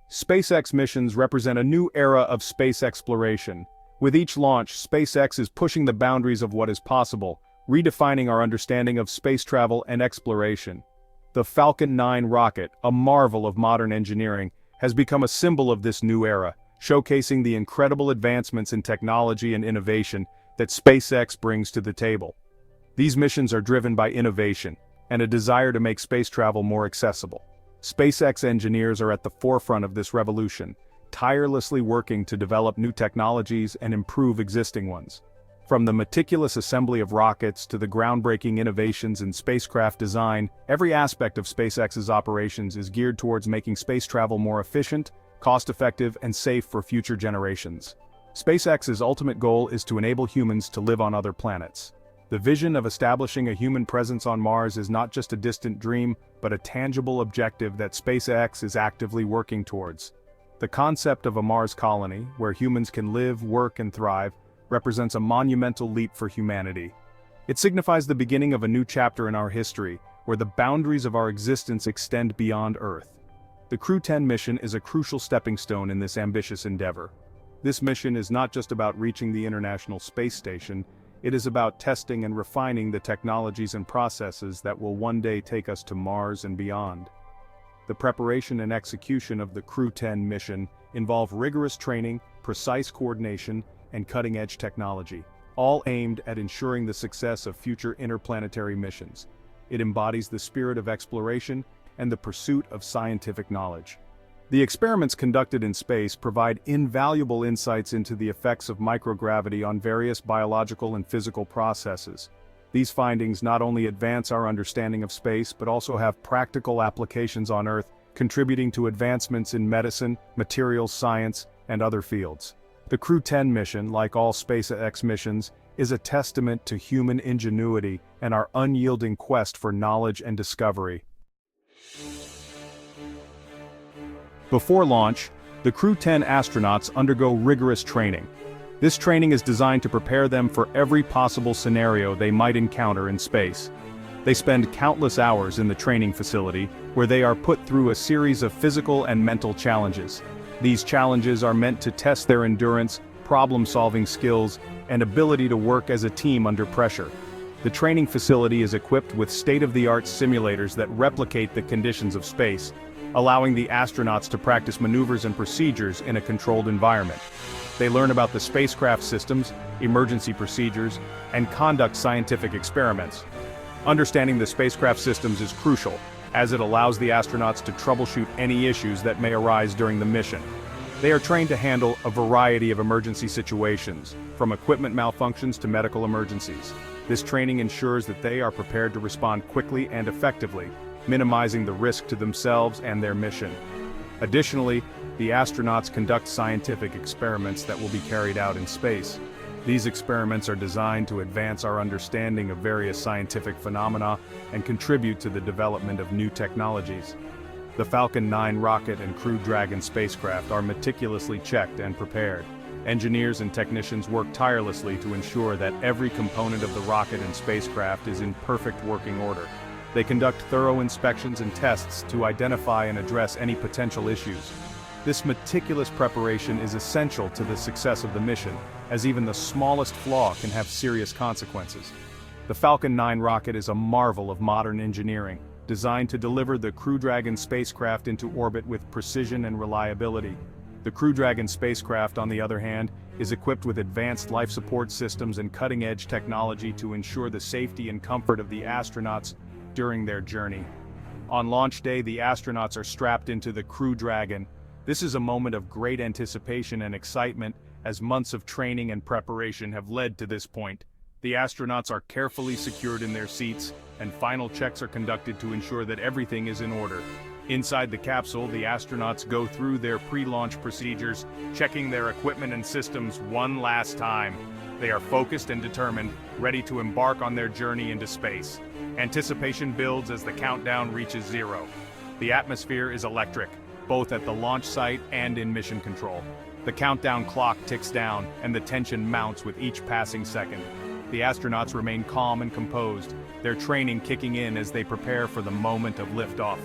SpaceX missions represent a new era of space exploration. With each launch, SpaceX is pushing the boundaries of what is possible, redefining our understanding of space travel and exploration. The Falcon 9 rocket, a marvel of modern engineering, has become a symbol of this new era, showcasing the incredible advancements in technology and innovation that SpaceX brings to the table. These missions are driven by innovation and a desire to make space travel more accessible. SpaceX engineers are at the forefront of this revolution, tirelessly working to develop new technologies and improve existing ones. From the meticulous assembly of rockets to the groundbreaking innovations in spacecraft design, every aspect of SpaceX's operations is geared towards making space travel more efficient, cost-effective, and safe for future generations. SpaceX's ultimate goal is to enable humans to live on other planets. The vision of establishing a human presence on Mars is not just a distant dream, but a tangible objective that SpaceX is actively working towards. The concept of a Mars colony, where humans can live, work, and thrive, represents a monumental leap for humanity. It signifies the beginning of a new chapter in our history, where the boundaries of our existence extend beyond Earth. The Crew-10 mission is a crucial stepping stone in this ambitious endeavor. This mission is not just about reaching the International Space Station, it is about testing and refining the technologies and processes that will one day take us to Mars and beyond. The preparation and execution of the Crew-10 mission involve rigorous training, precise coordination, and cutting-edge technology, all aimed at ensuring the success of future interplanetary missions. It embodies the spirit of exploration and the pursuit of scientific knowledge. The experiments conducted in space provide invaluable insights into the effects of microgravity on various biological and physical processes. These findings not only advance our understanding of space but also have practical applications on Earth, contributing to advancements in medicine, materials science, and other fields. The Crew-10 mission, like all SpaceX missions, is a testament to human ingenuity and our unyielding quest for knowledge and discovery. Before launch, the Crew-10 astronauts undergo rigorous training. This training is designed to prepare them for every possible scenario they might encounter in space. They spend countless hours in the training facility, where they are put through a series of physical and mental challenges. These challenges are meant to test their endurance, problem-solving skills, and ability to work as a team under pressure. The training facility is equipped with state-of-the-art simulators that replicate the conditions of space, allowing the astronauts to practice maneuvers and procedures in a controlled environment. They learn about the spacecraft systems, emergency procedures, and conduct scientific experiments. Understanding the spacecraft systems is crucial, as it allows the astronauts to troubleshoot any issues that may arise during the mission. They are trained to handle a variety of emergency situations, from equipment malfunctions to medical emergencies. This training ensures that they are prepared to respond quickly and effectively, minimizing the risk to themselves and their mission. Additionally, the astronauts conduct scientific experiments that will be carried out in space. These experiments are designed to advance our understanding of various scientific phenomena and contribute to the development of new technologies. The Falcon 9 rocket and Crew Dragon spacecraft are meticulously checked and prepared. Engineers and technicians work tirelessly to ensure that every component of the rocket and spacecraft is in perfect working order. They conduct thorough inspections and tests to identify and address any potential issues. This meticulous preparation is essential to the success of the mission, as even the smallest flaw can have serious consequences. The Falcon 9 rocket is a marvel of modern engineering, designed to deliver the Crew Dragon spacecraft into orbit with precision and reliability. The Crew Dragon spacecraft, on the other hand, is equipped with advanced life support systems and cutting-edge technology to ensure the safety and comfort of the astronauts during their journey. On launch day, the astronauts are strapped into the Crew Dragon. This is a moment of great anticipation and excitement, as months of training and preparation have led to this point. The astronauts are carefully secured in their seats, and final checks are conducted to ensure that everything is in order. Inside the capsule, the astronauts go through their pre-launch procedures, checking their equipment and systems one last time. They are focused and determined, ready to embark on their journey into space. Anticipation builds as the countdown reaches zero. The atmosphere is electric, both at the launch site and in mission control. The countdown clock ticks down, and the tension mounts with each passing second. The astronauts remain calm and composed, their training kicking in as they prepare for the moment of liftoff.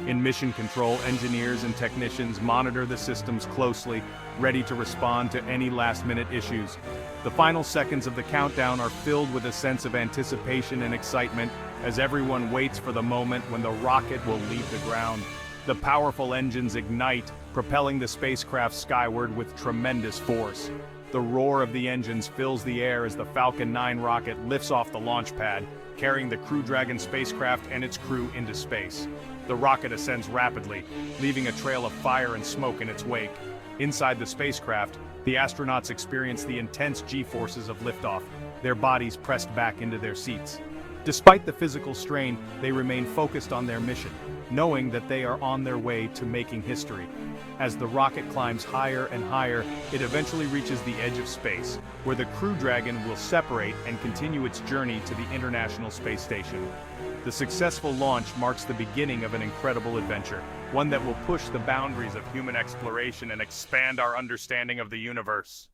In mission control, engineers and technicians monitor the systems closely, ready to respond to any last-minute issues. The final seconds of the countdown are filled with a sense of anticipation and excitement as everyone waits for the moment when the rocket will leave the ground. The powerful engines ignite, propelling the spacecraft skyward with tremendous force. The roar of the engines fills the air as the Falcon 9 rocket lifts off the launch pad, carrying the Crew Dragon spacecraft and its crew into space. The rocket ascends rapidly, leaving a trail of fire and smoke in its wake. Inside the spacecraft, the astronauts experience the intense G-forces of liftoff, their bodies pressed back into their seats. Despite the physical strain, they remain focused on their mission, knowing that they are on their way to making history. As the rocket climbs higher and higher, it eventually reaches the edge of space, where the Crew Dragon will separate and continue its journey to the International Space Station. The successful launch marks the beginning of an incredible adventure, one that will push the boundaries of human exploration and expand our understanding of the universe.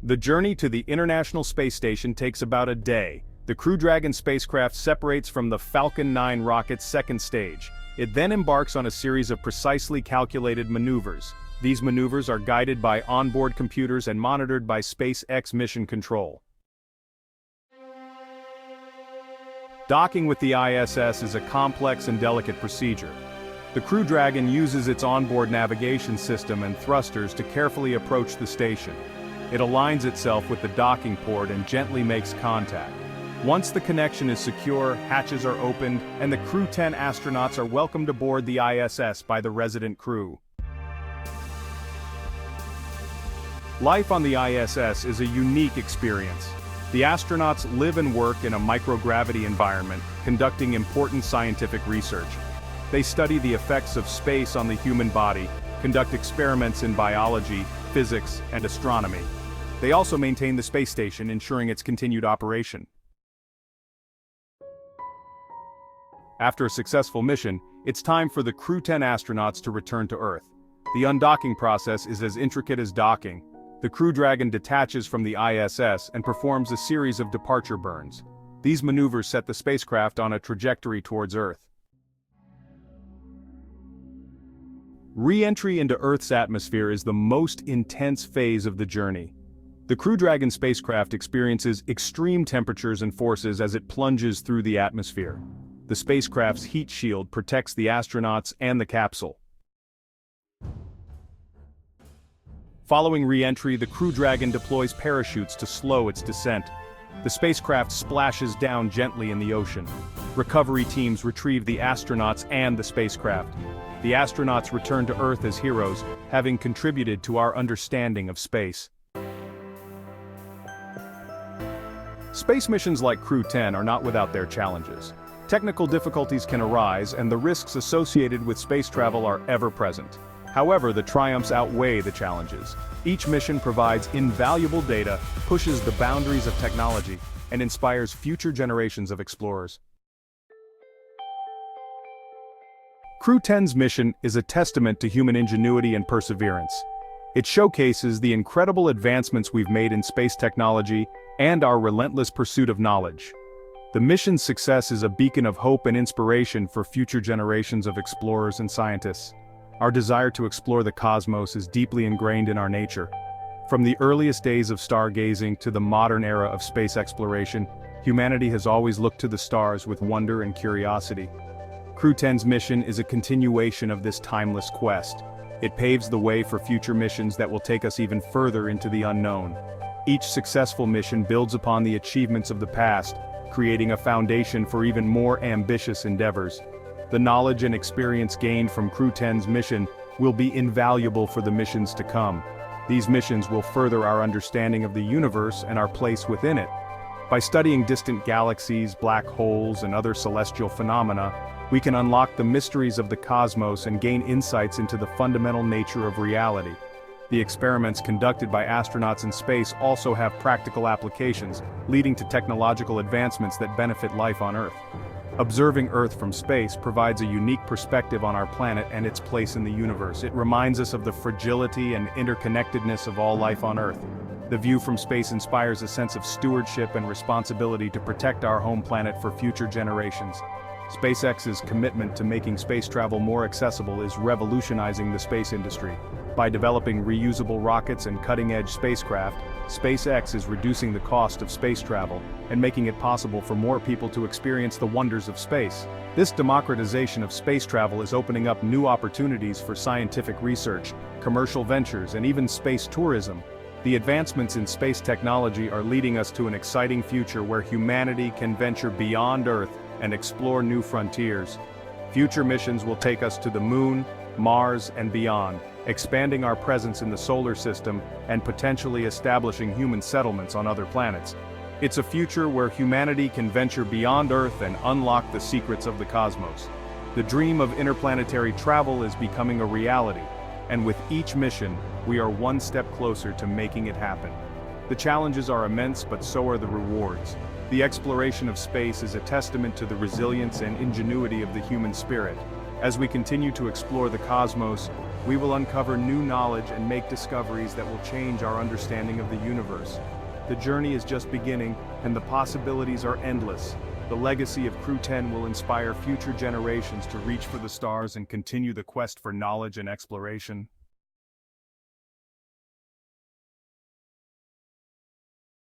The journey to the International Space Station takes about a day. The Crew Dragon spacecraft separates from the Falcon 9 rocket's second stage. It then embarks on a series of precisely calculated maneuvers. These maneuvers are guided by onboard computers and monitored by SpaceX Mission Control. Docking with the ISS is a complex and delicate procedure. The Crew Dragon uses its onboard navigation system and thrusters to carefully approach the station. It aligns itself with the docking port and gently makes contact. Once the connection is secure, hatches are opened, and the Crew-10 astronauts are welcomed aboard the ISS by the resident crew. Life on the ISS is a unique experience. The astronauts live and work in a microgravity environment, conducting important scientific research. They study the effects of space on the human body, conduct experiments in biology, physics, and astronomy. They also maintain the space station, ensuring its continued operation. After a successful mission, it's time for the Crew-10 astronauts to return to Earth. The undocking process is as intricate as docking. The Crew Dragon detaches from the ISS and performs a series of departure burns. These maneuvers set the spacecraft on a trajectory towards Earth. Re-entry into Earth's atmosphere is the most intense phase of the journey. The Crew Dragon spacecraft experiences extreme temperatures and forces as it plunges through the atmosphere. The spacecraft's heat shield protects the astronauts and the capsule. Following re-entry, the Crew Dragon deploys parachutes to slow its descent. The spacecraft splashes down gently in the ocean. Recovery teams retrieve the astronauts and the spacecraft. The astronauts return to Earth as heroes, having contributed to our understanding of space. Space missions like Crew-10 are not without their challenges. Technical difficulties can arise, and the risks associated with space travel are ever present. However, the triumphs outweigh the challenges. Each mission provides invaluable data, pushes the boundaries of technology, and inspires future generations of explorers. Crew-10's mission is a testament to human ingenuity and perseverance. It showcases the incredible advancements we've made in space technology and our relentless pursuit of knowledge. The mission's success is a beacon of hope and inspiration for future generations of explorers and scientists. Our desire to explore the cosmos is deeply ingrained in our nature. From the earliest days of stargazing to the modern era of space exploration, humanity has always looked to the stars with wonder and curiosity. Crew-10's mission is a continuation of this timeless quest. It paves the way for future missions that will take us even further into the unknown. Each successful mission builds upon the achievements of the past, creating a foundation for even more ambitious endeavors. The knowledge and experience gained from Crew-10's mission will be invaluable for the missions to come. These missions will further our understanding of the universe and our place within it. By studying distant galaxies, black holes, and other celestial phenomena, we can unlock the mysteries of the cosmos and gain insights into the fundamental nature of reality. The experiments conducted by astronauts in space also have practical applications, leading to technological advancements that benefit life on Earth. Observing Earth from space provides a unique perspective on our planet and its place in the universe. It reminds us of the fragility and interconnectedness of all life on Earth. The view from space inspires a sense of stewardship and responsibility to protect our home planet for future generations. SpaceX's commitment to making space travel more accessible is revolutionizing the space industry. By developing reusable rockets and cutting-edge spacecraft, SpaceX is reducing the cost of space travel and making it possible for more people to experience the wonders of space. This democratization of space travel is opening up new opportunities for scientific research, commercial ventures, and even space tourism. The advancements in space technology are leading us to an exciting future where humanity can venture beyond Earth and explore new frontiers. Future missions will take us to the Moon, Mars, and beyond, expanding our presence in the solar system and potentially establishing human settlements on other planets. It's a future where humanity can venture beyond Earth and unlock the secrets of the cosmos. The dream of interplanetary travel is becoming a reality, and with each mission, we are one step closer to making it happen. The challenges are immense, but so are the rewards. The exploration of space is a testament to the resilience and ingenuity of the human spirit. As we continue to explore the cosmos, we will uncover new knowledge and make discoveries that will change our understanding of the universe. The journey is just beginning, and the possibilities are endless. The legacy of Crew-10 will inspire future generations to reach for the stars and continue the quest for knowledge and exploration.